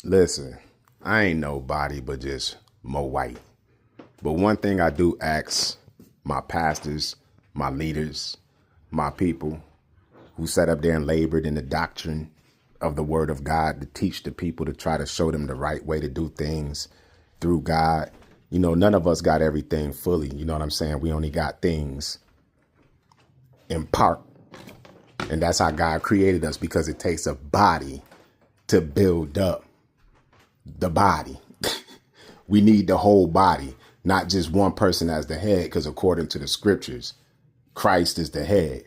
Listen, I ain't nobody but just MoWhite. But one thing I do ask my pastors, my leaders, my people who sat up there and labored in the doctrine of the word of God to teach the people, to try to show them the right way to do things through God. You know, none of us got everything fully. You know what I'm saying? We only got things in part. And that's how God created us, because it takes a body to build up the body. We need the whole body, not just one person as the head, because according to the scriptures, Christ is the head.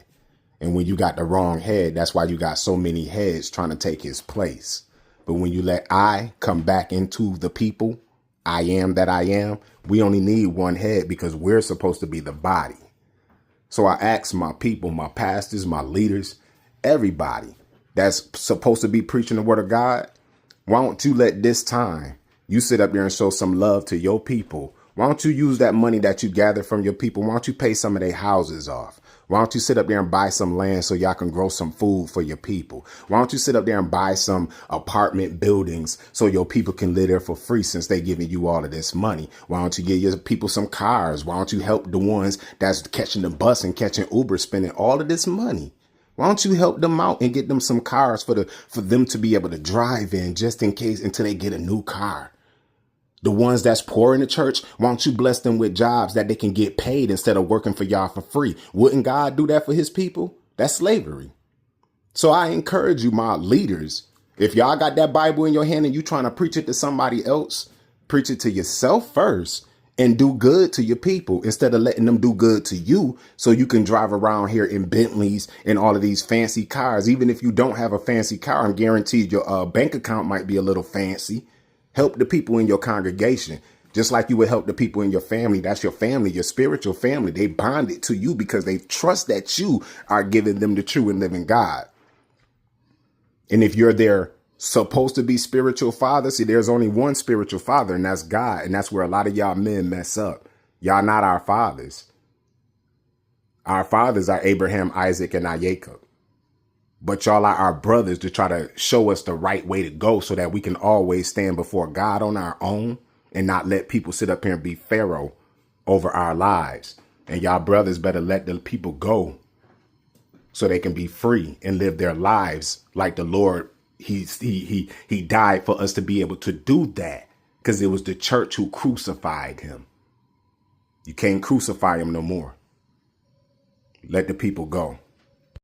And when you got the wrong head, that's why you got so many heads trying to take his place. But when you let I come back into the people, I am that I am, we only need one head, because we're supposed to be the body. So I ask my people, my pastors, my leaders, everybody that's supposed to be preaching the word of God, why don't you let this time you sit up there and show some love to your people? Why don't you use that money that you gather from your people? Why don't you pay some of their houses off? Why don't you sit up there and buy some land so y'all can grow some food for your people? Why don't you sit up there and buy some apartment buildings so your people can live there for free, since they giving you all of this money? Why don't you give your people some cars? Why don't you help the ones that's catching the bus and catching Uber, spending all of this money? Why don't you help them out and get them some cars for them to be able to drive in, just in case, until they get a new car? The ones that's poor in the church, why don't you bless them with jobs that they can get paid instead of working for y'all for free? Wouldn't God do that for his people? That's slavery. So I encourage you, my leaders, if y'all got that Bible in your hand and you trying to preach it to somebody else, preach it to yourself first and do good to your people instead of letting them do good to you, so you can drive around here in Bentleys and all of these fancy cars. Even if you don't have a fancy car, I'm guaranteed your bank account might be a little fancy. Help the people in your congregation, just like you would help the people in your family. That's your family, your spiritual family. They bonded to you because they trust that you are giving them the true and living God. And if you're their supposed to be spiritual father, see, there's only one spiritual father, and that's God. And that's where a lot of y'all men mess up. Y'all not our fathers. Our fathers are Abraham, Isaac, and not Jacob. But y'all are our brothers to try to show us the right way to go, so that we can always stand before God on our own and not let people sit up here and be Pharaoh over our lives. And y'all brothers better let the people go so they can be free and live their lives like the Lord. He died for us to be able to do that, because it was the church who crucified him. You can't crucify him no more. Let the people go.